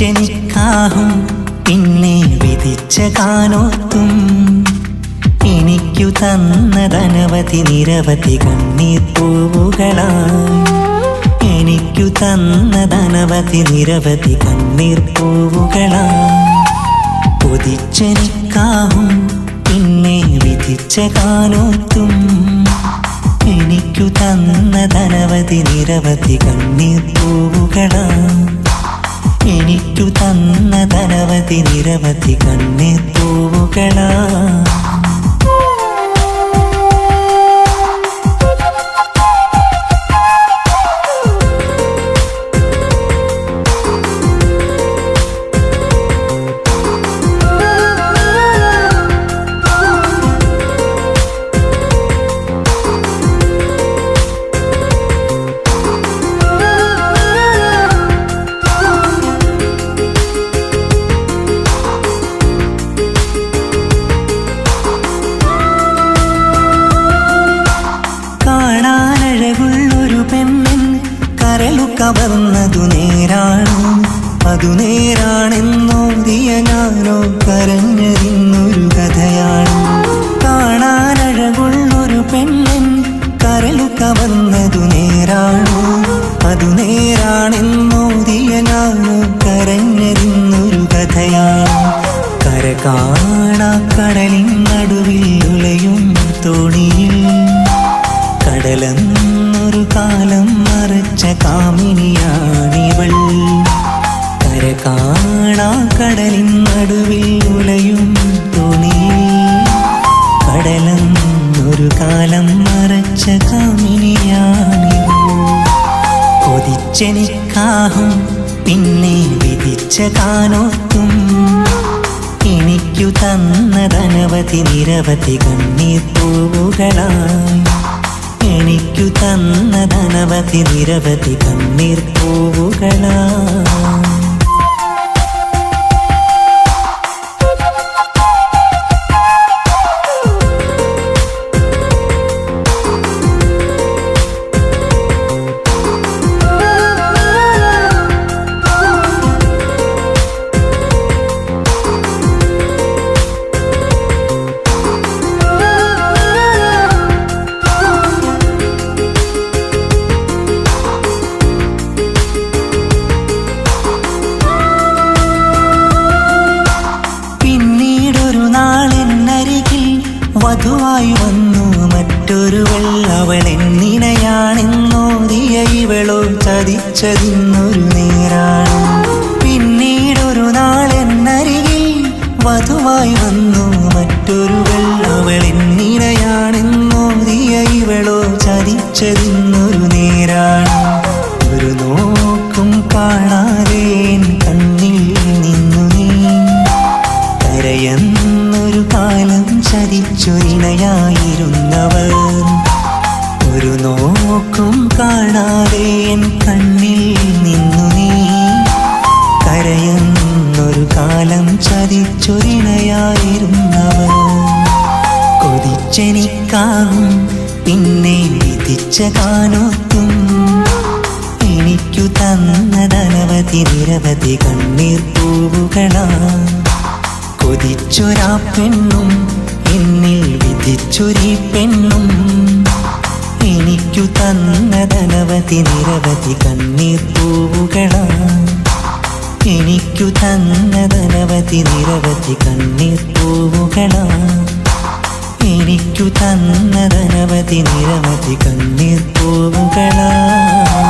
നിക്കാഹും പിന്നെ വിധിച്ച കാനോത്തും എനിക്കു തന്നതനവധി നിരവധി കണ്ണീർ പൂവുകളായി എനിക്കു തന്നതനവധി നിരവധി കണ്ണീർ പൂവുകളായി കൊതിച്ച നിക്കാഹും പിന്നെ വിധിച്ച കാനോത്തും എനിക്കു തന്നതനവധി നിരവധി കണ്ണീർ പൂവുകളായി എനിക്കു തന്നതനവധി നിരവധി കണ്ണീർ പൂവുകളായി കാണാനഴകുള്ളൊരു പെണ്ണിൻ കരളു കവർന്നതു നേരാണോ അതു നേരാണെന്നോതിയ ഞാനോ കരഞ്ഞതിന്നൊരു കഥയാണോ കാണാനഴകുള്ളൊരു പെണ്ണിൻ കരളു കവർന്നതു നേരാണോ അതു നേരാണെന്നോതിയ ഞാനോ കരഞ്ഞതിന്നൊരു കഥയാണോ കര കാണാ കടലിൻ നടുവിൽ ഉലയും തോണിയിൽ കടലെന്നൊരു കാലം മറച്ച കാമിനിയാണിവൾ കര കാണാ കടലിൻ നടുവിൽ ഉലയും തോണിയിൽ കടലെന്നൊരു കാലം മറച്ച കാമിനിയാണിവൾ കൊതിച്ച നിക്കാഹും പിന്നെ വിധിച്ച കാനോത്തും എനിക്കു തന്നതനവധി നിരവധി കണ്ണീർ പൂവുകളായി എനിക്കു തന്നതനവധി നിരവധി കണ്ണീർ പൂവുകളായി വധുവായി വന്നു മറ്റൊരുവൾ അവളെന്നിണയാണെന്നോതിയ ഇവളോ ചതിച്ചതിന്നൊരു നേരാണ് പിന്നീടൊരു നാളെന്നരികിൽ വധുവായി വന്നു മറ്റൊരുവൾ അവളെന്നിണയാണെന്നോതിയ ഇവളോ ചതിച്ചതിന്നൊരു നേരാണ് ഒരു നോക്കും കാണാതെ കണ്ണിൽ നിന്നു നീ കരയെന്നൊരു കാലം ചതിച്ചൊരിണയായിരുന്നവർ ഒരു നോക്കും കാണാതെ കണ്ണിൽ നിന്നു നീ കരയെന്നൊരു കാലം ചതിച്ചൊരിണയായിരുന്നവർ കൊതിച്ച നിക്കാഹും പിന്നെ വിധിച്ച കാനോത്തും എനിക്കു തന്നതനവധി നിരവധി കണ്ണീർ പൂവുകളായി കൊതിച്ചൊരാ പെണ്ണും എന്നിൽ വിധിച്ചൊരീ പെണ്ണും എനിക്കു തന്നതനവധി നിരവധി കണ്ണീർ പൂവുകളായി എനിക്കു തന്നതനവധി നിരവധി കണ്ണീർ പൂവുകളായി എനിക്കു തന്നതനവധി നിരവധി കണ്ണീർ പൂവുകളായി